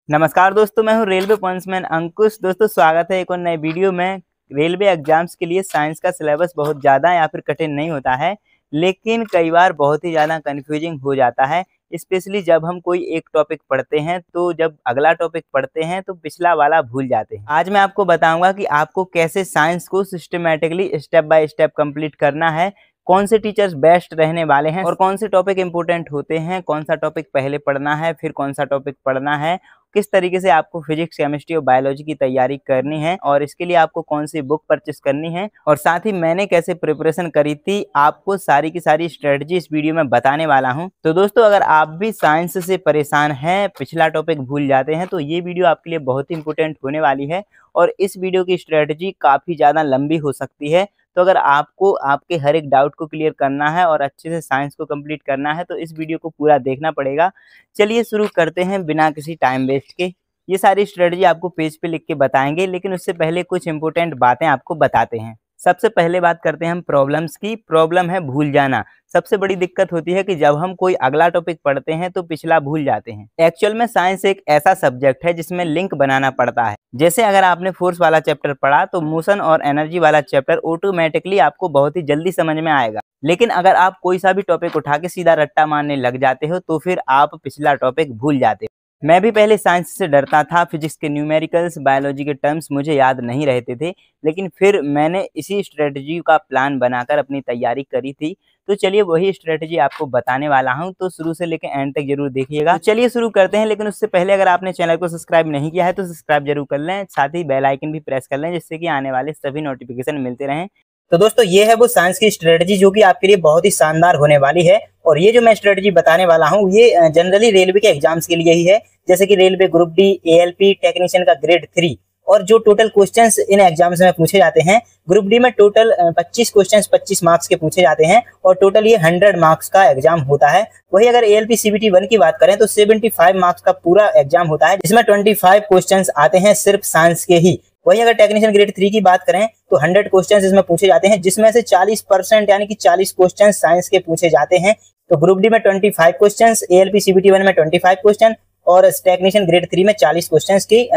नमस्कार दोस्तों, मैं हूं रेलवे पंचमैन अंकुश। दोस्तों स्वागत है एक और नए वीडियो में। रेलवे एग्जाम्स के लिए साइंस का सिलेबस बहुत ज़्यादा या फिर कठिन नहीं होता है, लेकिन कई बार बहुत ही ज़्यादा कन्फ्यूजिंग हो जाता है। स्पेशली जब हम कोई एक टॉपिक पढ़ते हैं तो जब अगला टॉपिक पढ़ते हैं तो पिछला वाला भूल जाते हैं। आज मैं आपको बताऊंगा कि आपको कैसे साइंस को systematically step by step complete करना है, कौन से टीचर्स बेस्ट रहने वाले हैं और कौन से टॉपिक इंपॉर्टेंट होते हैं, कौन सा टॉपिक पहले पढ़ना है फिर कौन सा टॉपिक पढ़ना है, किस तरीके से आपको फिजिक्स, केमिस्ट्री और बायोलॉजी की तैयारी करनी है और इसके लिए आपको कौन सी बुक परचेस करनी है और साथ ही मैंने कैसे प्रिपरेशन करी थी, आपको सारी की सारी स्ट्रेटजी इस वीडियो में बताने वाला हूं। तो दोस्तों अगर आप भी साइंस से परेशान हैं, पिछला टॉपिक भूल जाते हैं, तो ये वीडियो आपके लिए बहुत ही इंपॉर्टेंट होने वाली है और इस वीडियो की स्ट्रेटजी काफ़ी ज़्यादा लंबी हो सकती है। तो अगर आपको आपके हर एक डाउट को क्लियर करना है और अच्छे से साइंस को कंप्लीट करना है तो इस वीडियो को पूरा देखना पड़ेगा। चलिए शुरू करते हैं बिना किसी टाइम वेस्ट के। ये सारी स्ट्रेटजी आपको पेज पे लिख के बताएंगे, लेकिन उससे पहले कुछ इंपॉर्टेंट बातें आपको बताते हैं। सबसे पहले बात करते हैं हम प्रॉब्लम्स की। प्रॉब्लम है भूल जाना। सबसे बड़ी दिक्कत होती है कि जब हम कोई अगला टॉपिक पढ़ते हैं तो पिछला भूल जाते हैं। एक्चुअल में साइंस एक ऐसा सब्जेक्ट है जिसमें लिंक बनाना पड़ता है। जैसे अगर आपने फोर्स वाला चैप्टर पढ़ा तो मोशन और एनर्जी वाला चैप्टर ऑटोमेटिकली आपको बहुत ही जल्दी समझ में आएगा। लेकिन अगर आप कोई सा भी टॉपिक उठा के सीधा रट्टा मारने लग जाते हो तो फिर आप पिछला टॉपिक भूल जाते हो। मैं भी पहले साइंस से डरता था। फिजिक्स के न्यूमेरिकल्स, बायोलॉजी के टर्म्स मुझे याद नहीं रहते थे, लेकिन फिर मैंने इसी स्ट्रेटजी का प्लान बनाकर अपनी तैयारी करी थी। तो चलिए वही स्ट्रेटजी आपको बताने वाला हूं, तो शुरू से लेकर एंड तक जरूर देखिएगा। तो चलिए शुरू करते हैं, लेकिन उससे पहले अगर आपने चैनल को सब्सक्राइब नहीं किया है तो सब्सक्राइब जरूर कर लें, साथ ही बेल आइकन भी प्रेस कर लें जिससे कि आने वाले सभी नोटिफिकेशन मिलते रहें। तो दोस्तों ये है वो साइंस की स्ट्रेटजी जो कि आपके लिए बहुत ही शानदार होने वाली है। और ये जो मैं स्ट्रेटजी बताने वाला हूँ ये जनरली रेलवे के एग्जाम्स के लिए ही है, जैसे कि railway group D, ALP technician का ग्रेड 3। और जो टोटल क्वेश्चंस इन एग्जाम्स में पूछे जाते हैं, ग्रुप डी में टोटल 25 क्वेश्चंस 25 मार्क्स के पूछे जाते हैं और टोटल ये 100 मार्क्स का एग्जाम होता है। वही अगर एएलपी सीबीटी 1 की बात करें तो 75 मार्क्स का पूरा एग्जाम होता है, जिसमें 25 क्वेश्चंस आते हैं सिर्फ साइंस के ही। वही अगर टेक्नीशियन ग्रेड 3 की बात करें तो 100 क्वेश्चंस इसमें पूछे जाते हैं, जिसमें से 40% यानी कि 40 क्वेश्चन साइंस के पूछे जाते हैं। तो ग्रुप डी में 25 क्वेश्चंस, एएलपी सीबीटी 1 में 25 क्वेश्चन और टेक्नीशियन ग्रेड 3 में 40 क्वेश्चंस की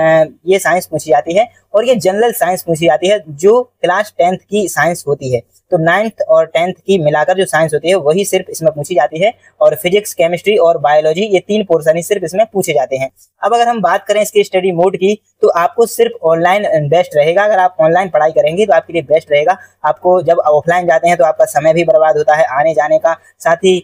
ये साइंस पूछी जाती है। और ये जनरल साइंस पूछी जाती है जो क्लास 10th की साइंस होती है। तो 9th और 10th की मिलाकर जो साइंस होती है वही सिर्फ इसमें पूछी जाती है। और फिजिक्स, केमिस्ट्री और बायोलॉजी ये 3 पोर्शन ही सिर्फ इसमें पूछे जाते हैं। अब अगर हम बात करें इसके स्टडी मोड की तो आपको सिर्फ ऑनलाइन बेस्ट रहेगा। अगर आप ऑनलाइन पढ़ाई करेंगे तो आपके लिए बेस्ट रहेगा। आपको जब ऑफलाइन जाते हैं तो आपका समय भी बर्बाद होता है आने जाने का, साथ ही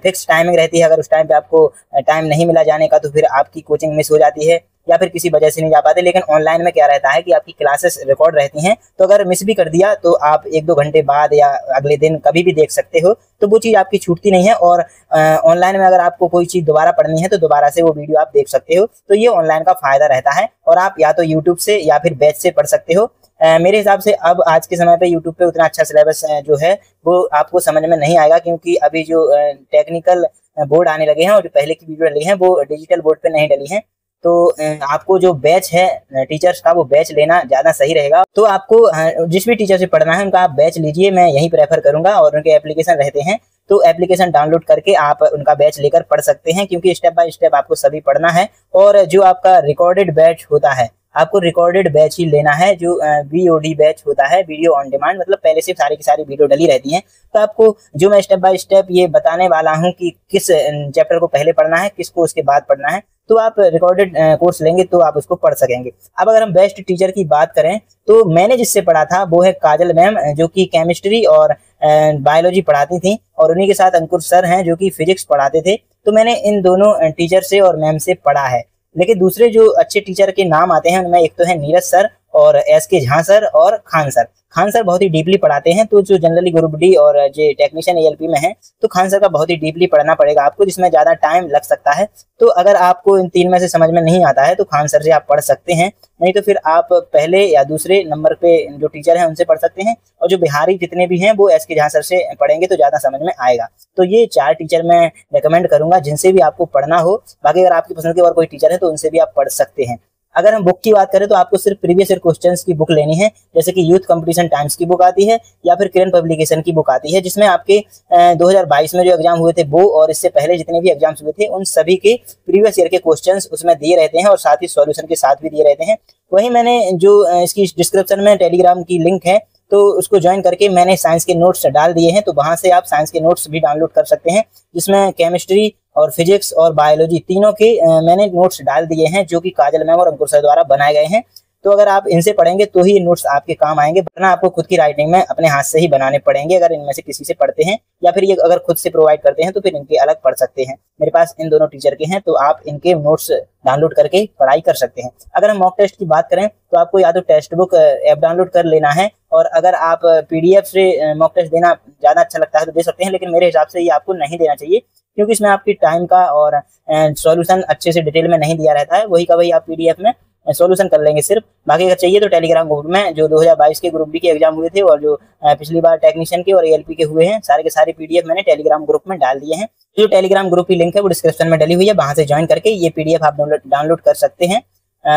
फिक्स टाइमिंग रहती है। अगर उस टाइम पे आपको टाइम नहीं मिला जाने का तो फिर आपकी कोचिंग मिस हो जाती है या फिर किसी वजह से नहीं जा पाते। लेकिन ऑनलाइन में क्या रहता है कि आपकी क्लासेस रिकॉर्ड रहती हैं, तो अगर मिस भी कर दिया तो आप 1-2 घंटे बाद या अगले दिन कभी भी देख सकते हो, तो वो चीज़ आपकी छूटती नहीं है। और ऑनलाइन में अगर आपको कोई चीज़ दोबारा पढ़नी है तो दोबारा से वो वीडियो आप देख सकते हो। तो ये ऑनलाइन का फायदा रहता है। और आप या तो यूट्यूब से या फिर बैच से पढ़ सकते हो। मेरे हिसाब से अब आज के समय पे यूट्यूब पे उतना अच्छा सिलेबस जो है वो आपको समझ में नहीं आएगा, क्योंकि अभी जो टेक्निकल बोर्ड आने लगे हैं और जो पहले की वीडियो डली हैं वो डिजिटल बोर्ड पे नहीं डली हैं। तो आपको जो बैच है टीचर्स का वो बैच लेना ज़्यादा सही रहेगा। तो आपको जिस भी टीचर से पढ़ना है उनका आप बैच लीजिए, मैं यही प्रेफर करूंगा। और उनके एप्लीकेशन रहते हैं तो एप्लीकेशन डाउनलोड करके आप उनका बैच लेकर पढ़ सकते हैं, क्योंकि स्टेप बाय स्टेप आपको सभी पढ़ना है। और जो आपका रिकॉर्डेड बैच होता है आपको रिकॉर्डेड बैच ही लेना है, जो वीओडी बैच होता है, वीडियो ऑन डिमांड, मतलब पहले से सारी की सारी वीडियो डली रहती हैं। तो आपको जो मैं स्टेप बाय स्टेप ये बताने वाला हूँ कि किस चैप्टर को पहले पढ़ना है, किसको उसके बाद पढ़ना है, तो आप रिकॉर्डेड कोर्स लेंगे तो आप उसको पढ़ सकेंगे। अब अगर हम बेस्ट टीचर की बात करें तो मैंने जिससे पढ़ा था वो है काजल मैम, जो कि केमिस्ट्री और बायोलॉजी पढ़ाती थी, और उन्हीं के साथ अंकुर सर हैं जो कि फिजिक्स पढ़ाते थे। तो मैंने इन दोनों टीचर से और मैम से पढ़ा है। लेकिन दूसरे जो अच्छे टीचर के नाम आते हैं उनमें एक तो है नीरज सर और एसके झा सर और खान सर। खान सर बहुत ही डीपली पढ़ाते हैं। तो जो जनरली ग्रुप डी और जो टेक्नीशियन एएलपी में है तो खान सर का बहुत ही डीपली पढ़ना पड़ेगा आपको, जिसमें ज़्यादा टाइम लग सकता है। तो अगर आपको इन 3 में से समझ में नहीं आता है तो खान सर से आप पढ़ सकते हैं, नहीं तो फिर आप पहले या दूसरे नंबर पे जो टीचर हैं उनसे पढ़ सकते हैं। और जो बिहारी जितने भी हैं वो एसके झा सर से पढ़ेंगे तो ज़्यादा समझ में आएगा। तो ये 4 टीचर मैं रिकमेंड करूंगा जिनसे भी आपको पढ़ना हो। बाकी अगर आपकी पसंद के और कोई टीचर है तो उनसे भी आप पढ़ सकते हैं। अगर हम बुक की बात करें तो आपको सिर्फ प्रीवियस ईयर क्वेश्चंस की बुक लेनी है, जैसे कि यूथ कंपटीशन टाइम्स की बुक आती है या फिर किरण पब्लिकेशन की बुक आती है, जिसमें आपके 2022 में जो एग्जाम हुए थे वो और इससे पहले जितने भी एग्जाम्स हुए थे उन सभी के प्रीवियस ईयर के क्वेश्चंस उसमें दिए रहते हैं और साथ ही सॉल्यूशन के साथ भी दिए रहते हैं। वही मैंने जो इसकी डिस्क्रिप्शन में टेलीग्राम की लिंक है तो उसको ज्वाइन करके मैंने साइंस के नोट्स डाल दिए हैं, तो वहां से आप साइंस के नोट्स भी डाउनलोड कर सकते हैं, जिसमें केमिस्ट्री और फिजिक्स और बायोलॉजी तीनों के मैंने नोट्स डाल दिए हैं, जो कि काजल मैम और अंकुर सर द्वारा बनाए गए हैं। तो अगर आप इनसे पढ़ेंगे तो ही ये नोट्स आपके काम आएंगे, वरना आपको खुद की राइटिंग में अपने हाथ से ही बनाने पड़ेंगे अगर इनमें से किसी से पढ़ते हैं, या फिर ये अगर खुद से प्रोवाइड करते हैं तो फिर इनके अलग पढ़ सकते हैं। मेरे पास इन दोनों टीचर के हैं, तो आप इनके नोट्स डाउनलोड करके पढ़ाई कर सकते हैं। अगर हम मॉक टेस्ट की बात करें तो आपको या तो टेक्स्ट बुक ऐप डाउनलोड कर लेना है, और अगर आप पीडीएफ से मॉक टेस्ट देना ज़्यादा अच्छा लगता है तो दे सकते हैं, लेकिन मेरे हिसाब से ये आपको नहीं देना चाहिए, क्योंकि इसमें आपकी टाइम का और सॉल्यूशन अच्छे से डिटेल में नहीं दिया रहता है। वही का वही आप पीडीएफ में सॉल्यूशन कर लेंगे सिर्फ। बाकी अगर चाहिए तो टेलीग्राम ग्रुप में जो 2022 के ग्रुप डी के एग्जाम हुए थे और जो पिछली बार टेक्नीशियन के और एएलपी के हुए हैं, सारे के सारे पीडीएफ मैंने टेलीग्राम ग्रुप में डाल दिए हैं। जो टेलीग्राम ग्रुप की लिंक है वो डिस्क्रिप्शन में डली हुई है, वहां से ज्वाइन करके ये पीडीएफ आप डाउनलोड कर सकते हैं।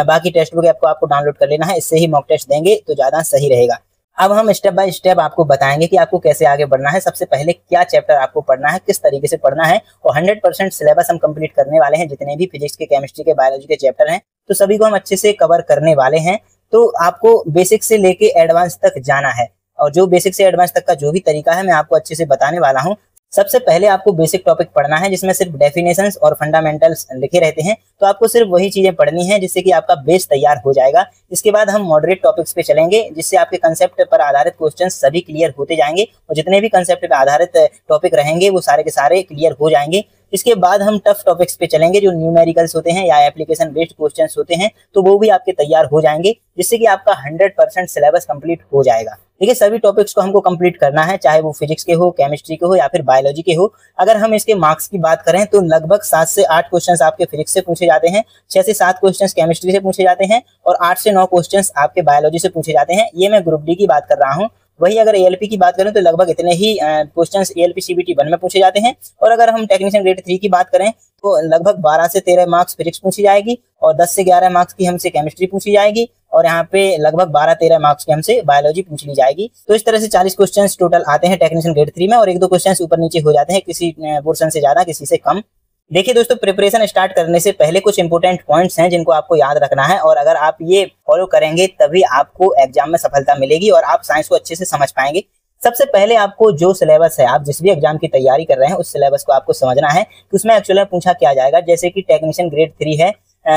बाकी टेक्स्ट बुक आपको डाउनलोड कर लेना है, इससे ही मॉक टेस्ट देंगे तो ज्यादा सही रहेगा। अब हम स्टेप बाय स्टेप आपको बताएंगे कि आपको कैसे आगे बढ़ना है। सबसे पहले क्या चैप्टर आपको पढ़ना है, किस तरीके से पढ़ना है, और 100% सिलेबस हम कंप्लीट करने वाले हैं। जितने भी फिजिक्स के, केमिस्ट्री के, बायोलॉजी के चैप्टर हैं तो सभी को हम अच्छे से कवर करने वाले हैं। तो आपको बेसिक से लेके एडवांस तक जाना है, और जो बेसिक से एडवांस तक का जो भी तरीका है मैं आपको अच्छे से बताने वाला हूँ। सबसे पहले आपको बेसिक टॉपिक पढ़ना है, जिसमें सिर्फ डेफिनेशंस और फंडामेंटल्स लिखे रहते हैं, तो आपको सिर्फ वही चीजें पढ़नी है जिससे कि आपका बेस तैयार हो जाएगा। इसके बाद हम मॉडरेट टॉपिक्स पे चलेंगे, जिससे आपके कंसेप्ट पर आधारित क्वेश्चंस सभी क्लियर होते जाएंगे, और जितने भी कंसेप्ट पर आधारित टॉपिक रहेंगे वो सारे के सारे क्लियर हो जाएंगे। इसके बाद हम टफ टॉपिक्स पे चलेंगे, जो न्यूमेरिकल्स होते हैं या एप्लीकेशन बेस्ड क्वेश्चंस होते हैं, तो वो भी आपके तैयार हो जाएंगे, जिससे कि आपका 100% सिलेबस कंप्लीट हो जाएगा। देखिए, सभी टॉपिक्स को हमको कंप्लीट करना है, चाहे वो फिजिक्स के हो, केमिस्ट्री के हो या फिर बायोलॉजी के हो। अगर हम इसके मार्क्स की बात करें तो लगभग 7 से 8 क्वेश्चंस आपके फिजिक्स से पूछे जाते हैं, 6 से 7 क्वेश्चंस केमिस्ट्री से पूछे जाते हैं, और 8 से 9 क्वेश्चंस आपके बायोलॉजी से पूछे जाते हैं। ये मैं ग्रुप डी की बात कर रहा हूँ। वही अगर एएलपी की बात करें तो लगभग इतने ही क्वेश्चंस एएलपी सीबीटी 1 में पूछे जाते हैं। और अगर हम टेक्नीशियन ग्रेड 3 की बात करें तो लगभग 12 से 13 मार्क्स फिजिक्स पूछी जाएगी, और 10 से 11 मार्क्स की हमसे केमिस्ट्री पूछी जाएगी, और यहाँ पे लगभग 12-13 मार्क्स की हमसे बायोलॉजी पूछ ली जाएगी। तो इस तरह से 40 क्वेश्चंस टोटल आते हैं टेक्नीशियन ग्रेड 3 में, और 1-2 क्वेश्चंस ऊपर नीचे हो जाते हैं, किसी पोर्शन से ज्यादा किसी से कम। देखिए दोस्तों, प्रिपरेशन स्टार्ट करने से पहले कुछ इंपॉर्टेंट पॉइंट्स हैं जिनको आपको याद रखना है, और अगर आप ये फॉलो करेंगे तभी आपको एग्जाम में सफलता मिलेगी और आप साइंस को अच्छे से समझ पाएंगे। सबसे पहले आपको जो सिलेबस है, आप जिस भी एग्जाम की तैयारी कर रहे हैं उस सिलेबस को आपको समझना है कि उसमें एक्चुअली में पूछा क्या जाएगा। जैसे कि टेक्नीशियन ग्रेड 3 है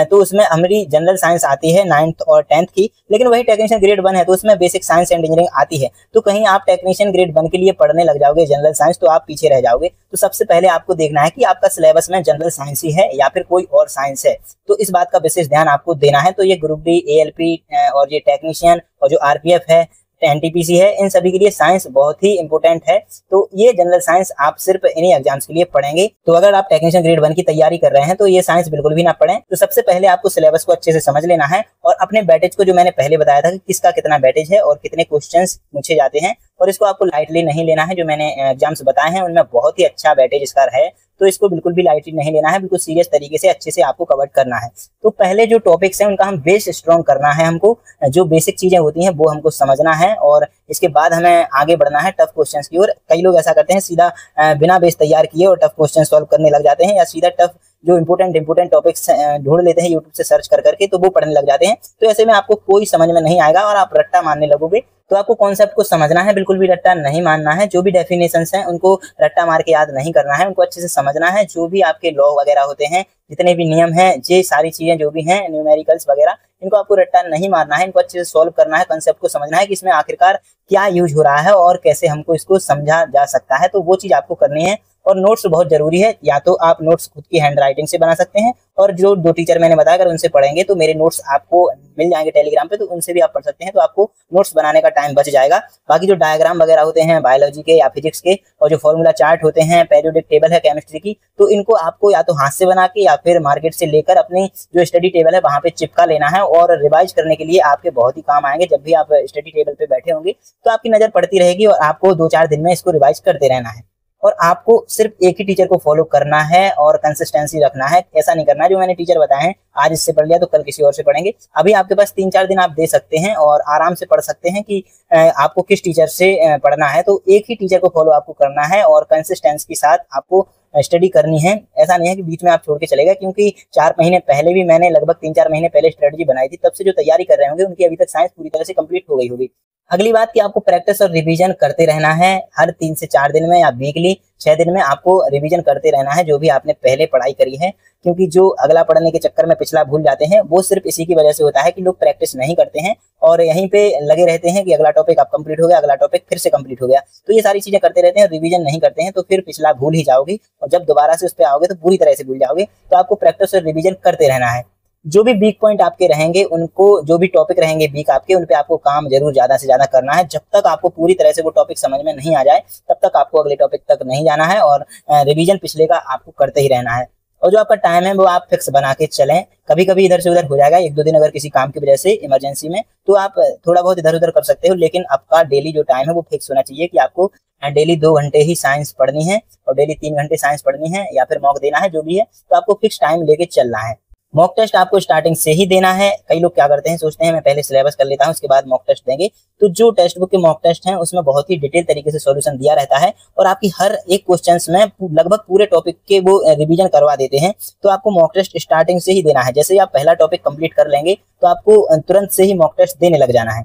तो उसमें हमारी जनरल साइंस आती है 9th और 10th की, लेकिन वही टेक्नीशियन ग्रेड 1 है तो उसमें बेसिक साइंस एंड इंजीनियरिंग आती है। तो कहीं आप टेक्नीशियन ग्रेड 1 के लिए पढ़ने लग जाओगे जनरल साइंस तो आप पीछे रह जाओगे। तो सबसे पहले आपको देखना है कि आपका सिलेबस में जनरल साइंस ही है या फिर कोई और साइंस है, तो इस बात का विशेष ध्यान आपको देना है। तो ये ग्रुप डी, एएलपी और ये टेक्नीशियन और जो आरपीएफ है, एनटीपीसी है, इन सभी के लिए साइंस बहुत ही इंपॉर्टेंट है। तो ये जनरल साइंस आप सिर्फ इन्हीं एग्जाम्स के लिए पढ़ेंगे। तो अगर आप टेक्नीशियन ग्रेड 1 की तैयारी कर रहे हैं तो ये साइंस बिल्कुल भी ना पढ़ें। तो सबसे पहले आपको सिलेबस को अच्छे से समझ लेना है, और अपने बैटेज को, जो मैंने पहले बताया था कि किसका कितना बैटेज है और कितने क्वेश्चंस पूछे जाते हैं, और इसको आपको लाइटली नहीं लेना है। जो मैंने एग्जाम्स बताए हैं उनमें बहुत ही अच्छा बैटेज इसका है, तो इसको बिल्कुल भी लाइटली नहीं लेना है, बिल्कुल सीरियस तरीके से अच्छे से आपको कवर करना है। तो पहले जो टॉपिक्स हैं उनका हम बेस स्ट्रॉन्ग करना है, हमको जो बेसिक चीजें होती हैं वो हमको समझना है, और इसके बाद हमें आगे बढ़ना है टफ क्वेश्चंस की ओर। कई लोग ऐसा करते हैं, सीधा बिना बेस तैयार किए और टफ क्वेश्चन सॉल्व करने लग जाते हैं, या सीधा टफ जो इंपोर्टेंट टॉपिक्स ढूंढ लेते हैं यूट्यूब से सर्च कर करके, तो वो पढ़ने लग जाते हैं। तो ऐसे में आपको कोई समझ में नहीं आएगा और आप रट्टा मारने लगोगे। तो आपको कॉन्सेप्ट को समझना है, बिल्कुल भी रट्टा नहीं मानना है। जो भी डेफिनेशंस हैं उनको रट्टा मार के याद नहीं करना है, उनको अच्छे से समझना है। जो भी आपके लॉ वगैरह होते हैं, जितने भी नियम हैं, ये सारी चीजें जो भी हैं, न्यूमेरिकल्स वगैरह, इनको आपको रट्टा नहीं मारना है, इनको अच्छे से सॉल्व करना है। कंसेप्ट को समझना है कि इसमें आखिरकार क्या यूज हो रहा है और कैसे हमको इसको समझा जा सकता है, तो वो चीज आपको करनी है। और नोट्स बहुत जरूरी है, या तो आप नोट्स खुद की हैंड राइटिंग से बना सकते हैं, और जो 2 टीचर मैंने बताया अगर उनसे पढ़ेंगे तो मेरे नोट्स आपको मिल जाएंगे टेलीग्राम पे, तो उनसे भी आप पढ़ सकते हैं, तो आपको नोट्स बनाने का टाइम बच जाएगा। बाकी जो डायग्राम वगैरह होते हैं बायोलॉजी के या फिजिक्स के, और जो फॉर्मूला चार्ट होते हैं, पीरियोडिक टेबल है केमिस्ट्री की, तो इनको आपको या तो हाथ से बना के या फिर मार्केट से लेकर अपनी जो स्टडी टेबल है वहां पे चिपका लेना है, और रिवाइज करने के लिए आपके बहुत ही काम आएंगे। जब भी आप स्टडी टेबल पे बैठे होंगे तो आपकी नजर पड़ती रहेगी, और आपको 2-4 दिन में इसको रिवाइज करते रहना है। और आपको सिर्फ एक ही टीचर को फॉलो करना है और कंसिस्टेंसी रखना है। ऐसा नहीं करना है जो मैंने टीचर बताए हैं आज इससे पढ़ लिया तो कल किसी और से पढ़ेंगे। अभी आपके पास 3-4 दिन आप दे सकते हैं और आराम से पढ़ सकते हैं कि आपको किस टीचर से पढ़ना है। तो एक ही टीचर को फॉलो आपको करना है और कंसिस्टेंसी के साथ आपको स्टडी करनी है। ऐसा नहीं है कि बीच में आप छोड़ के चले गए, क्योंकि 4 महीने पहले भी मैंने लगभग 3-4 महीने पहले स्ट्रेटजी बनाई थी, तब से जो तैयारी कर रहे होंगे उनकी अभी तक साइंस पूरी तरह से कंप्लीट हो गई होगी। अगली बात कि आपको प्रैक्टिस और रिवीजन करते रहना है। हर 3 से 4 दिन में या वीकली 6 दिन में आपको रिवीजन करते रहना है जो भी आपने पहले पढ़ाई करी है, क्योंकि जो अगला पढ़ने के चक्कर में पिछला भूल जाते हैं वो सिर्फ इसी की वजह से होता है कि लोग प्रैक्टिस नहीं करते हैं और यहीं पे लगे रहते हैं कि अगला टॉपिक अब कंप्लीट हो गया, अगला टॉपिक फिर से कंप्लीट हो गया। तो ये सारी चीजें करते रहते हैं और रिवीजन नहीं करते हैं तो फिर पिछला भूल ही जाओगे और जब दोबारा से उस पर आओगे तो पूरी तरह से भूल जाओगे। तो आपको प्रैक्टिस और रिवीजन करते रहना है। जो भी वीक पॉइंट आपके रहेंगे उनको, जो भी टॉपिक रहेंगे वीक आपके, उन पे आपको काम जरूर ज्यादा से ज्यादा करना है। जब तक आपको पूरी तरह से वो टॉपिक समझ में नहीं आ जाए तब तक आपको अगले टॉपिक तक नहीं जाना है और रिवीजन पिछले का आपको करते ही रहना है। और जो आपका टाइम है वो आप फिक्स बना के चलें। कभी कभी इधर से उधर हो जाएगा, 1-2 दिन अगर किसी काम की वजह से इमरजेंसी में, तो आप थोड़ा बहुत इधर उधर कर सकते हो, लेकिन आपका डेली जो टाइम है वो फिक्स होना चाहिए कि आपको डेली 2 घंटे ही साइंस पढ़नी है और डेली 3 घंटे साइंस पढ़नी है या फिर मॉक देना है, जो भी है। तो आपको फिक्स टाइम लेके चलना है। मॉक टेस्ट आपको स्टार्टिंग से ही देना है। कई लोग क्या करते हैं, सोचते हैं मैं पहले सिलेबस कर लेता हूं उसके बाद मॉक टेस्ट देंगे। तो जो टेक्स्ट बुक के मॉक टेस्ट हैं उसमें बहुत ही डिटेल तरीके से सॉल्यूशन दिया रहता है और आपकी हर एक क्वेश्चंस में लगभग पूरे टॉपिक के वो रिवीजन करवा देते हैं। तो आपको मॉक टेस्ट स्टार्टिंग से ही देना है। जैसे ही आप पहला टॉपिक कंप्लीट कर लेंगे तो आपको तुरंत से ही मॉक टेस्ट देने लग जाना है।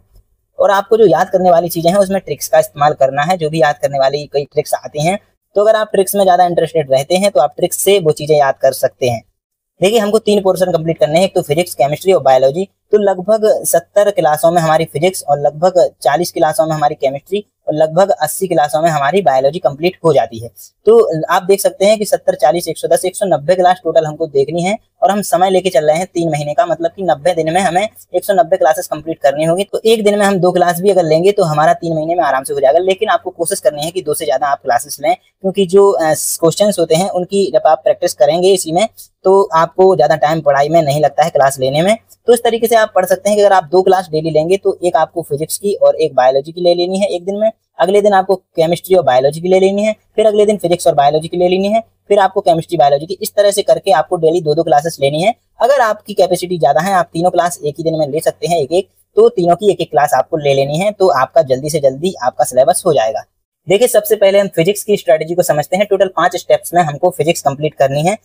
और आपको जो याद करने वाली चीजें हैं उसमें ट्रिक्स का इस्तेमाल करना है। जो भी याद करने वाली कई ट्रिक्स आती हैं, तो अगर आप ट्रिक्स में ज्यादा इंटरेस्टेड रहते हैं तो आप ट्रिक्स से वो चीजें याद कर सकते हैं। देखिए, हमको 3 पोर्शन कंप्लीट करने हैं, एक तो फिजिक्स, केमिस्ट्री और बायोलॉजी। तो लगभग 70 क्लासों में हमारी फिजिक्स और लगभग 40 क्लासों में हमारी केमिस्ट्री और लगभग 80 क्लासों में हमारी बायोलॉजी कंप्लीट हो जाती है। तो आप देख सकते हैं कि 70, 40, 110, 190 क्लास टोटल हमको देखनी है और हम समय लेके चल रहे हैं 3 महीने का, मतलब कि 90 दिन में हमें 190 क्लासेस कंप्लीट करनी होगी। तो एक दिन में हम 2 क्लास भी अगर लेंगे तो हमारा 3 महीने में आराम से हो जाएगा। लेकिन आपको कोशिश करनी है कि 2 से ज्यादा आप क्लासेस लें, क्योंकि जो क्वेश्चन होते हैं उनकी जब आप प्रैक्टिस करेंगे इसी में तो आपको ज्यादा टाइम पढ़ाई में नहीं लगता है, क्लास लेने में। तो इस तरीके से आप पढ़ सकते हैं कि अगर आप 2 क्लास डेली लेंगे तो एक आपको फिजिक्स की और एक बायोलॉजी की ले लेनी है एक दिन में, अगले दिन आपको केमिस्ट्री और बायोलॉजी की ले लेनी है, फिर अगले दिन फिजिक्स और बायोलॉजी की ले लेनी है, फिर आपको केमिस्ट्री बायोलॉजी की। इस तरह से करके आपको डेली 2-2 क्लासेस लेनी है। अगर आपकी कैपेसिटी ज्यादा है, आप 3 क्लास एक ही दिन में ले सकते हैं, एक तो तीनों की एक क्लास आपको ले लेनी है, तो आपका जल्दी से जल्दी आपका सिलेबस हो जाएगा। देखिए, सबसे पहले हम फिजिक्स की स्ट्रेटेजी को समझते हैं। टोटल 5 स्टेप्स में हमको फिजिक्स कंप्लीट करनी है।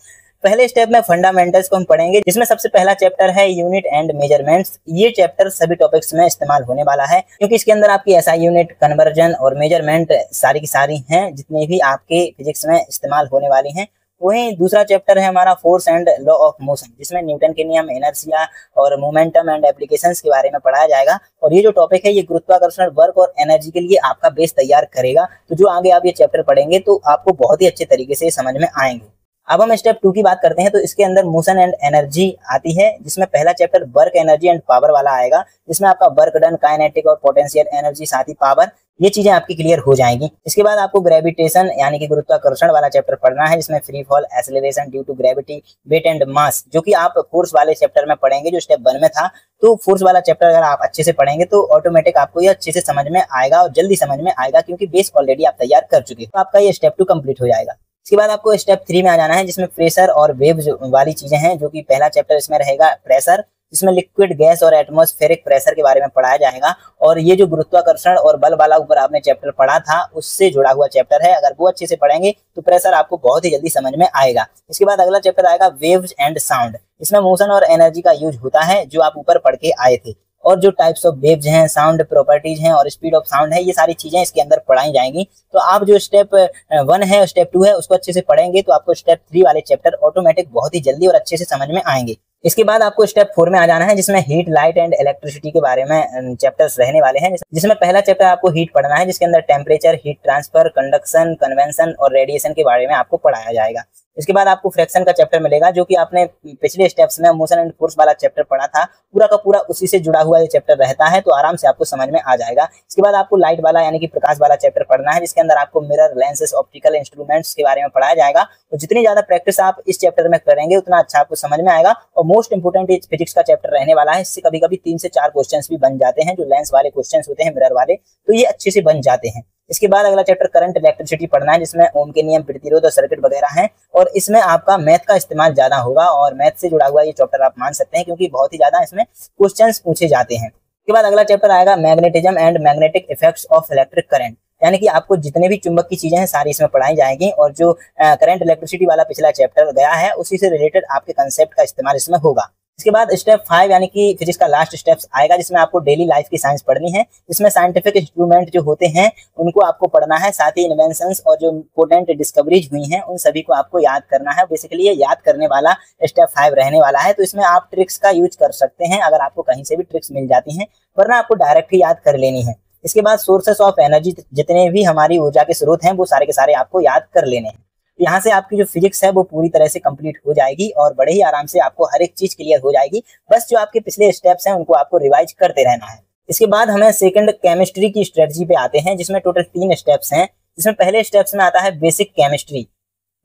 पहले स्टेप में फंडामेंटल्स को हम पढ़ेंगे, जिसमें सबसे पहला चैप्टर है यूनिट एंड मेजरमेंट्स। ये चैप्टर सभी टॉपिक्स में इस्तेमाल होने वाला है, क्योंकि इसके अंदर आपकी एसआई यूनिट, कन्वर्जन और मेजरमेंट सारी की सारी हैं, जितने भी आपके फिजिक्स में इस्तेमाल होने वाली हैं। वहीं दूसरा चैप्टर है हमारा force and law of motion, जिसमें न्यूटन के नियम, इनर्शिया और मोमेंटम एंड एप्लीकेशंस के बारे में पढ़ाया जाएगा। और ये जो टॉपिक है ये गुरुत्वाकर्षण, वर्क और एनर्जी के लिए आपका बेस तैयार करेगा। तो जो आगे आप ये चैप्टर पढ़ेंगे तो आपको बहुत ही अच्छे तरीके से समझ में आएंगे। अब हम स्टेप 2 की बात करते हैं। तो इसके अंदर मोशन एंड एनर्जी आती है, जिसमें पहला chapter work, energy and power वाला आएगा, जिसमें आपका वर्क डन, काइनेटिक और पोटेंशियल एनर्जी, साथ ही पावर, ये चीजें आपकी क्लियर हो जाएंगी। इसके बाद आपको ग्रेविटेशन यानी कि गुरुत्वाकर्षण वाला चैप्टर पढ़ना है, जिसमें free fall, acceleration due to gravity, weight and mass, जो कि आप फोर्स वाले चैप्टर में पढ़ेंगे, जो स्टेप 1 में था। तो फोर्स वाला चैप्टर अगर आप अच्छे से पढ़ेंगे तो ऑटोमेटिक आपको ये अच्छे से समझ में आएगा और जल्दी समझ में आएगा, क्योंकि बेस ऑलरेडी आप तैयार कर चुके हैं। तो आपका ये स्टेप 2 कंप्लीट हो जाएगा। इसके बाद आपको स्टेप 3 में आ जाना है, जिसमें प्रेशर और वेव्स वाली चीजें हैं, जो कि पहला चैप्टर इसमें रहेगा प्रेशर, जिसमें लिक्विड, गैस और एटमॉस्फेरिक प्रेशर के बारे में पढ़ाया जाएगा। और ये जो गुरुत्वाकर्षण और बल वाला ऊपर आपने चैप्टर पढ़ा था उससे जुड़ा हुआ चैप्टर है। अगर वो अच्छे से पढ़ेंगे तो प्रेशर आपको बहुत ही जल्दी समझ में आएगा। इसके बाद अगला चैप्टर आएगा वेव्स एंड साउंड। इसमें मोशन और एनर्जी का यूज होता है, जो आप ऊपर पढ़ के आए थे। और जो टाइप्स ऑफ वेव्स हैं, साउंड प्रॉपर्टीज हैं और स्पीड ऑफ साउंड है, ये सारी चीजें इसके अंदर पढ़ाई जाएंगी। तो आप जो स्टेप 1 है और स्टेप 2 है उसको अच्छे से पढ़ेंगे तो आपको स्टेप 3 वाले चैप्टर ऑटोमेटिक बहुत ही जल्दी और अच्छे से समझ में आएंगे। इसके बाद आपको स्टेप 4 में आ जाना है, जिसमें हीट, लाइट एंड इलेक्ट्रिसिटी के बारे में चैप्टर्स रहने वाले हैं, जिसमें पहला चैप्टर आपको हीट पढ़ना है, जिसके अंदर temperature, heat transfer, conduction, convention और रेडिएशन के बारे में आपको पढ़ाया जाएगा। इसके बाद आपको फ्रैक्शन का चैप्टर मिलेगा, जो कि आपने पिछले स्टेप्स में मोशन एंड फोर्स वाला चैप्टर पढ़ा था, पूरा का पूरा उसी से जुड़ा हुआ ये चैप्टर रहता है, तो आराम से आपको समझ में आ जाएगा। इसके बाद आपको लाइट वाला यानी कि प्रकाश वाला चैप्टर पढ़ना है, जिसके अंदर आपको मिरर, लेंसेस, ऑप्टिकल इंस्ट्रूमेंट्स के बारे में पढ़ाया जाएगा। तो जितनी ज्यादा प्रैक्टिस आप इस चैप्टर में करेंगे उतना अच्छा आपको समझ में आएगा। और मोस्ट इंपोर्टेंट फिजिक्स का चैप्टर रहने वाला है, इससे कभी कभी 3 से 4 क्वेश्चंस भी बन जाते हैं, जो लेंस वाले क्वेश्चंस होते हैं, मिरर वाले, तो ये अच्छे से बन जाते हैं। इसके बाद अगला चैप्टर करंट, इलेक्ट्रिसिटी पढ़ना है, जिसमें ओम के नियम, प्रतिरोध और सर्किट वगैरह हैं। और इसमें आपका मैथ का इस्तेमाल ज्यादा होगा और मैथ से जुड़ा हुआ ये चैप्टर आप मान सकते हैं, क्योंकि बहुत ही ज्यादा इसमें क्वेश्चंस पूछे जाते हैं। उसके बाद अगला चैप्टर आएगा magnetism and magnetic effects of electric current, यानी कि आपको जितने भी चुंबक की चीजें हैं सारी इसमें पढ़ाई जाएंगी, और जो करंट इलेक्ट्रिसिटी वाला पिछला चैप्टर गया है उसी से रिलेटेड आपके कंसेप्ट का इस्तेमाल इसमें होगा। इसके बाद स्टेप 5 यानी कि फिजिक्स का लास्ट स्टेप्स आएगा, जिसमें आपको डेली लाइफ की साइंस पढ़नी है, जिसमें साइंटिफिक इंस्ट्रूमेंट जो होते हैं उनको आपको पढ़ना है, साथ ही इन्वेंशंस और जो इम्पोर्टेंट डिस्कवरीज हुई हैं उन सभी को आपको याद करना है। बेसिकली ये याद करने वाला स्टेप 5 रहने वाला है, तो इसमें आप ट्रिक्स का यूज कर सकते हैं अगर आपको कहीं से भी ट्रिक्स मिल जाती हैं, वरना आपको डायरेक्ट ही याद कर लेनी है। इसके बाद सोर्सेस ऑफ एनर्जी, जितने भी हमारी ऊर्जा के स्रोत हैं वो सारे के सारे आपको याद कर लेने हैं। यहाँ से आपकी जो फिजिक्स है वो पूरी तरह से कंप्लीट हो जाएगी और बड़े ही आराम से आपको हर एक चीज क्लियर हो जाएगी। बस जो आपके पिछले स्टेप्स हैं उनको आपको रिवाइज करते रहना है। इसके बाद हमें सेकंड केमिस्ट्री की स्ट्रेटजी पे आते हैं, जिसमें टोटल 3 स्टेप्स हैं। जिसमें पहले स्टेप्स में आता है बेसिक केमिस्ट्री।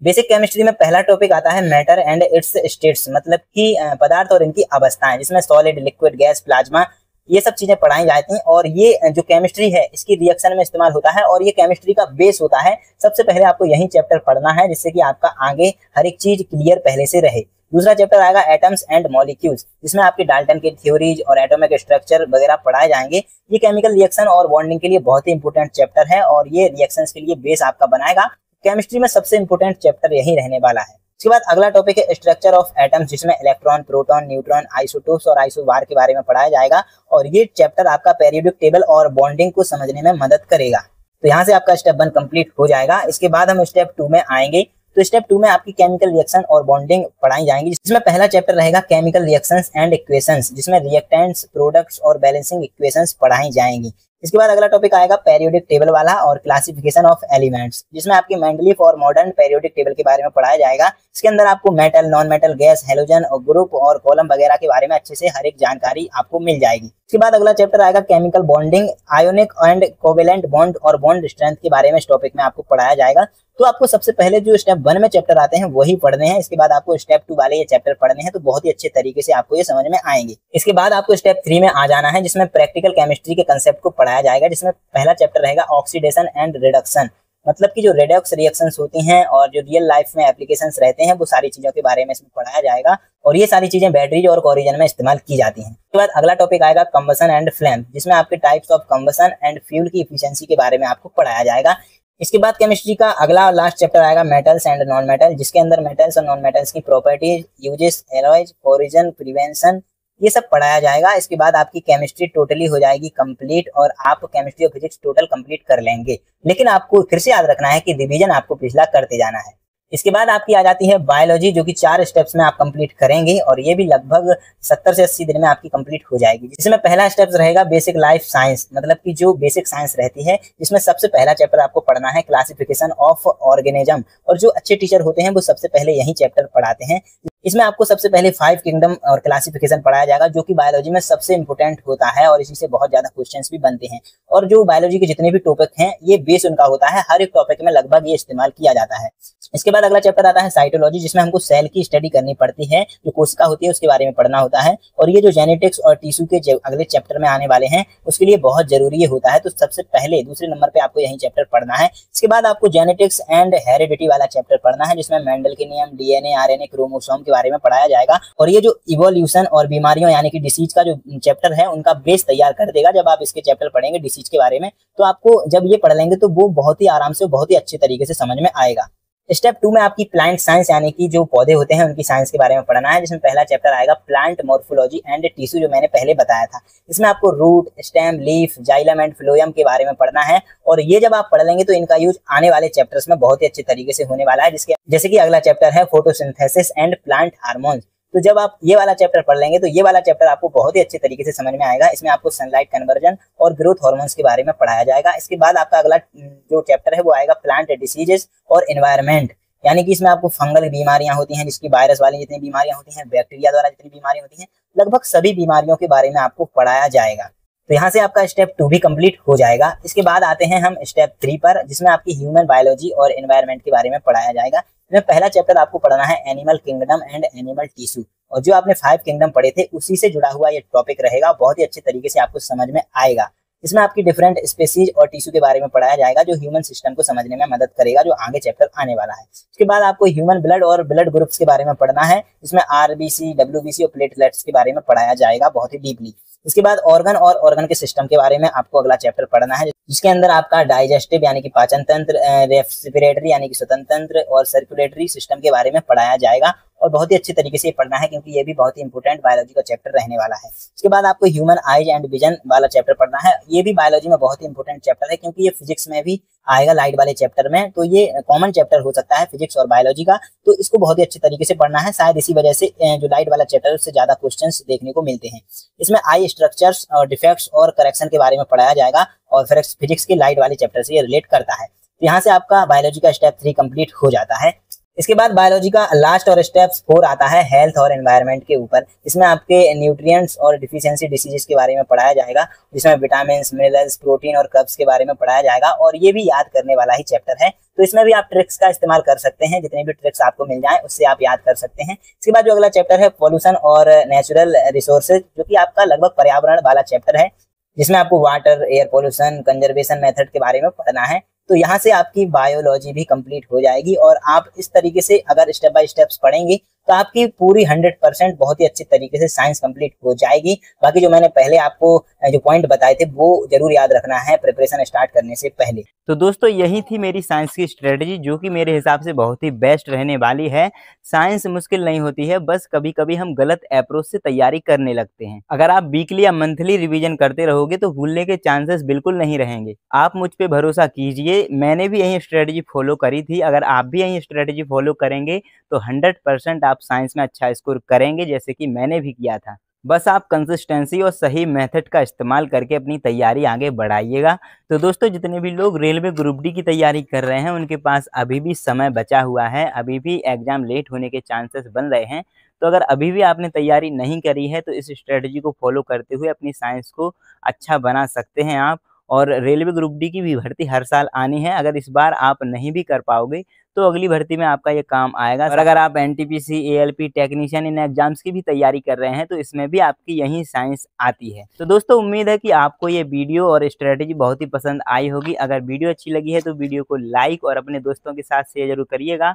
बेसिक केमिस्ट्री में पहला टॉपिक आता है मैटर एंड इट्स स्टेट्स, मतलब कि पदार्थ और इनकी अवस्थाएं, जिसमें सॉलिड, लिक्विड, गैस, प्लाज्मा, ये सब चीजें पढ़ाई जाती हैं। और ये जो केमिस्ट्री है इसकी रिएक्शन में इस्तेमाल होता है और ये केमिस्ट्री का बेस होता है। सबसे पहले आपको यही चैप्टर पढ़ना है, जिससे कि आपका आगे हर एक चीज क्लियर पहले से रहे। दूसरा चैप्टर आएगा एटम्स एंड मॉलिक्यूल्स, जिसमें आपके डाल्टन के थ्योरीज और एटॉमिक स्ट्रक्चर वगैरह पढ़ाए जाएंगे। ये केमिकल रिएक्शन और बॉन्डिंग के लिए बहुत ही इंपॉर्टेंट चैप्टर है और ये रिएक्शंस के लिए बेस आपका बनाएगा। केमिस्ट्री में सबसे इंपॉर्टेंट चैप्टर यही रहने वाला है। इसके बाद अगला टॉपिक है स्ट्रक्चर ऑफ एटम्स, जिसमें इलेक्ट्रॉन, प्रोटॉन, न्यूट्रॉन, आइसोटोप्स और आइसोबार के बारे में पढ़ाया जाएगा और ये चैप्टर आपका पीरियोडिक टेबल और बॉन्डिंग को समझने में मदद करेगा। तो यहाँ से आपका स्टेप 1 कंप्लीट हो जाएगा। इसके बाद हम स्टेप 2 में आएंगे। तो स्टेप 2 में आपकी केमिकल रिएक्शन और बॉन्डिंग पढ़ाई जाएंगी, जिसमें पहला चैप्टर रहेगा केमिकल रिएक्शंस एंड इक्वेशंस, जिसमें रिएक्टेंट्स, प्रोडक्ट्स और बैलेंसिंग इक्वेशंस पढ़ाई जाएंगी। इसके बाद अगला टॉपिक आएगा पेरियोडिक टेबल वाला और क्लासिफिकेशन ऑफ एलिमेंट्स, जिसमें आपके मेंडलीफ और मॉडर्न पेरियोडिक टेबल के बारे में पढ़ाया जाएगा। इसके अंदर आपको metal, non metal, gas, halogen और ग्रुप और कॉलम वगैरह के बारे में अच्छे से हर एक जानकारी आपको मिल जाएगी। इसके बाद अगला चैप्टर आएगा chemical bonding, ionic and covalent bond और बॉन्ड स्ट्रेंथ के बारे में इस टॉपिक में आपको पढ़ाया जाएगा। तो आपको सबसे पहले जो स्टेप 1 में चैप्टर आते हैं वही पढ़ने हैं। इसके बाद आपको स्टेप 2 वाले ये चैप्टर पढ़ने हैं, तो बहुत ही अच्छे तरीके से आपको ये समझ में आएंगे। इसके बाद आपको स्टेप 3 में आ जाना है, जिसमें प्रैक्टिकल केमिस्ट्री के कंसेप्ट को पढ़ाया जाएगा, जिसमें पहला चैप्टर रहेगा ऑक्सीडेशन एंड रिडक्शन, मतलब कि जो रेडॉक्स रिएक्शंस होती हैं और जो रियल लाइफ में एप्लीकेशंस रहते हैं वो सारी चीजों के बारे में इसमें पढ़ाया जाएगा और ये सारी चीजें बैटरीज और कोरिजन में इस्तेमाल की जाती हैं। उसके बाद अगला टॉपिक आएगा कंबसन एंड फ्लेम, जिसमें आपके types of combustion and fuel की एफिशिएंसी के बारे में आपको पढ़ाया जाएगा। इसके बाद केमिस्ट्री का अगला और लास्ट चैप्टर आएगा मेटल्स एंड नॉन मेटल, जिसके अंदर मेटल्स और नॉन मेटल्स की properties, uses, alloys, origin, prevention, ये सब पढ़ाया जाएगा। इसके बाद आपकी केमिस्ट्री टोटली हो जाएगी कंप्लीट और आप केमिस्ट्री और फिजिक्स टोटल कंप्लीट कर लेंगे। लेकिन आपको फिर से याद रखना है कि रिवीजन आपको पिछला करते जाना है। इसके बाद आपकी आ जाती है बायोलॉजी, जो कि 4 स्टेप्स में आप कंप्लीट करेंगे और ये भी लगभग 70 से 80 दिन में आपकी कंप्लीट हो जाएगी। जिसमें पहला स्टेप रहेगा बेसिक लाइफ साइंस, मतलब कि जो बेसिक साइंस रहती है, जिसमें सबसे पहला चैप्टर आपको पढ़ना है क्लासिफिकेशन ऑफ ऑर्गेनिज्म, और जो अच्छे टीचर होते हैं वो सबसे पहले यही चैप्टर पढ़ाते हैं। इसमें आपको सबसे पहले 5 किंगडम और क्लासिफिकेशन पढ़ाया जाएगा, जो कि बायोलॉजी में सबसे इंपॉर्टेंट होता है और इसी से बहुत ज्यादा क्वेश्चंस भी बनते हैं। और जो बायोलॉजी के जितने भी टॉपिक हैं ये बेस उनका होता है, हर एक टॉपिक में लगभग ये इस्तेमाल किया जाता है। इसके बाद अगला चैप्टर आता है साइटोलॉजी, जिसमें हमको सेल की स्टडी करनी पड़ती है, जो कोशिका होती है उसके बारे में पढ़ना होता है। और ये जो जेनेटिक्स और टिश्यू के अगले चैप्टर में आने वाले हैं उसके लिए बहुत जरूरी होता है, तो सबसे पहले दूसरे नंबर पे आपको यही चैप्टर पढ़ना है। इसके बाद आपको जेनेटिक्स एंड हेरिडिटी वाला चैप्टर पढ़ना है, जिसमें मेंडल के नियम, डीएनए, आरएनए, क्रोमोसोम के बारे में पढ़ाया जाएगा। और ये जो इवोल्यूशन और बीमारियों यानी कि डिसीज का जो चैप्टर है उनका बेस तैयार कर देगा। जब आप इसके चैप्टर पढ़ेंगे डिसीज के बारे में, तो आपको जब ये पढ़ लेंगे तो वो बहुत ही आराम से, बहुत ही अच्छे तरीके से समझ में आएगा। स्टेप 2 में आपकी प्लांट साइंस यानी कि जो पौधे होते हैं उनकी साइंस के बारे में पढ़ना है, जिसमें पहला चैप्टर आएगा प्लांट मॉर्फोलॉजी एंड टिश्यू, जो मैंने पहले बताया था। इसमें आपको root, stem, leaf, xylem and phloem के बारे में पढ़ना है और ये जब आप पढ़ लेंगे तो इनका यूज आने वाले चैप्टर्स में बहुत ही अच्छे तरीके से होने वाला है, जैसे कि अगला चैप्टर है फोटोसिंथेसिस एंड प्लांट हार्मोन्स। तो जब आप ये वाला चैप्टर पढ़ लेंगे तो ये वाला चैप्टर आपको बहुत ही अच्छे तरीके से समझ में आएगा। इसमें आपको सनलाइट कन्वर्जन और ग्रोथ हार्मोन्स के बारे में पढ़ाया जाएगा। इसके बाद आपका अगला जो चैप्टर है वो आएगा प्लांट डिसीजेस और एनवायरनमेंट, यानी कि इसमें आपको फंगल बीमारियां होती हैं, जिसकी वायरस वाली जितनी बीमारियां होती हैं, बैक्टीरिया द्वारा जितनी बीमारियां होती हैं, लगभग सभी बीमारियों के बारे में आपको पढ़ाया जाएगा। तो यहाँ से आपका स्टेप 2 भी कंप्लीट हो जाएगा। इसके बाद आते हैं हम स्टेप 3 पर, जिसमें आपकी ह्यूमन बायोलॉजी और एनवायरनमेंट के बारे में पढ़ाया जाएगा। इसमें पहला चैप्टर आपको पढ़ना है animal kingdom and animal tissue, और जो आपने 5 किंगडम पढ़े थे उसी से जुड़ा हुआ ये टॉपिक रहेगा, बहुत ही अच्छे तरीके से आपको समझ में आएगा। इसमें आपकी डिफरेंट स्पेसीज और टिश्यू के बारे में पढ़ाया जाएगा, जो ह्यूमन सिस्टम को समझने में मदद करेगा, जो आगे चैप्टर आने वाला है। उसके बाद आपको ह्यूमन ब्लड और ब्लड ग्रुप्स के बारे में पढ़ना है। इसमें आरबीसी, डब्ल्यूबीसी और प्लेटलेट्स के बारे में पढ़ाया जाएगा बहुत ही डीपली। इसके बाद ऑर्गन और ऑर्गन के सिस्टम के बारे में आपको अगला चैप्टर पढ़ना है, जिसके अंदर आपका डाइजेस्टिव यानी कि पाचन तंत्र, रेस्पिरेटरी यानी कि श्वसन तंत्र और सर्कुलेटरी सिस्टम के बारे में पढ़ाया जाएगा। और बहुत ही अच्छी तरीके से पढ़ना है, क्योंकि ये भी बहुत ही इंपॉर्टेंट बायोलॉजी का चैप्टर रहने वाला है। इसके बाद आपको ह्यूमन आईज एंड विजन वाला चैप्टर पढ़ना है। ये भी बायोलॉजी में बहुत ही इंपॉर्टेंट चैप्टर है, क्योंकि ये फिजिक्स में भी आएगा लाइट वाले चैप्टर में, तो ये कॉमन चैप्टर हो सकता है फिजिक्स और बायोलॉजी का, तो इसको बहुत ही अच्छी तरीके से पढ़ना है। शायद इसी वजह से जो लाइट वाला चैप्टर है उससे ज्यादा क्वेश्चंस देखने को मिलते हैं। इसमें आई स्ट्रक्चर्स और डिफेक्ट्स और करेक्शन के बारे में पढ़ाया जाएगा, और फिजिक्स के लाइट वाले चैप्टर से ये रिलेट करता है। तो यहाँ से आपका बायोलॉजी का स्टेप 3 कंप्लीट हो जाता है। इसके बाद बायोलॉजी का लास्ट और स्टेप 4 आता है हेल्थ और एनवायरनमेंट के ऊपर। इसमें आपके न्यूट्रिएंट्स और डिफिशियंसी डिसीजेस के बारे में पढ़ाया जाएगा, जिसमें विटामिन, मिनरल्स, प्रोटीन और कर्ब्स के बारे में पढ़ाया जाएगा, और ये भी याद करने वाला ही चैप्टर है। तो इसमें भी आप ट्रिक्स का इस्तेमाल कर सकते हैं, जितने भी ट्रिक्स आपको मिल जाए उससे आप याद कर सकते हैं। इसके बाद जो अगला चैप्टर है पॉल्यूशन और नेचुरल रिसोर्सेज, जो कि आपका लगभग पर्यावरण वाला चैप्टर है, जिसमें आपको water, air pollution, conservation method के बारे में पढ़ना है। तो यहाँ से आपकी बायोलॉजी भी कंप्लीट हो जाएगी, और आप इस तरीके से अगर स्टेप बाय स्टेप्स पढ़ेंगे तो आपकी पूरी 100% बहुत ही अच्छी तरीके से साइंस कंप्लीट हो जाएगी। बाकी जो मैंने पहले आपको जो पॉइंट बताए थे वो जरूर याद रखना है प्रिपरेशन स्टार्ट करने से पहले। तो दोस्तों यही थी मेरी साइंस की स्ट्रेटजी, जो कि मेरे हिसाब से बहुत ही बेस्ट रहने वाली है। साइंस मुश्किल नहीं होती है, बस कभी कभी हम गलत अप्रोच से तैयारी करने लगते हैं। अगर आप वीकली या मंथली रिवीजन करते रहोगे तो भूलने के चांसेस बिल्कुल नहीं रहेंगे। आप मुझ पे भरोसा कीजिए, मैंने भी यही स्ट्रेटजी फॉलो करी थी। अगर आप भी यही स्ट्रेटजी फॉलो करेंगे तो 100% आप साइंस में अच्छा स्कोर करेंगे, जैसे कि मैंने भी किया था। बस आप कंसिस्टेंसी और सही मेथड का इस्तेमाल करके अपनी तैयारी आगे बढ़ाइएगा। तो दोस्तों जितने भी लोग रेलवे ग्रुप डी की तैयारी कर रहे हैं उनके पास अभी भी समय बचा हुआ है, अभी भी एग्जाम लेट होने के चांसेस बन रहे हैं। तो अगर अभी भी आपने तैयारी नहीं करी है तो इस स्ट्रेटजी को फॉलो करते हुए अपनी साइंस को अच्छा बना सकते हैं आप। और रेलवे ग्रुप डी की भी भर्ती हर साल आनी है, अगर इस बार आप नहीं भी कर पाओगे तो अगली भर्ती में आपका ये काम आएगा। और अगर आप एनटीपीसी, एएलपी टेक्नीशियन इन एग्जाम्स की भी तैयारी कर रहे हैं तो इसमें भी आपकी यही साइंस आती है। तो दोस्तों उम्मीद है कि आपको ये वीडियो और स्ट्रेटेजी बहुत ही पसंद आई होगी। अगर वीडियो अच्छी लगी है तो वीडियो को लाइक और अपने दोस्तों के साथ शेयर जरूर करिएगा,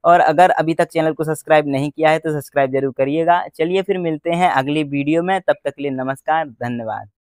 और अगर अभी तक चैनल को सब्सक्राइब नहीं किया है तो सब्सक्राइब जरूर करिएगा। चलिए फिर मिलते हैं अगली वीडियो में, तब तक के लिए नमस्कार, धन्यवाद।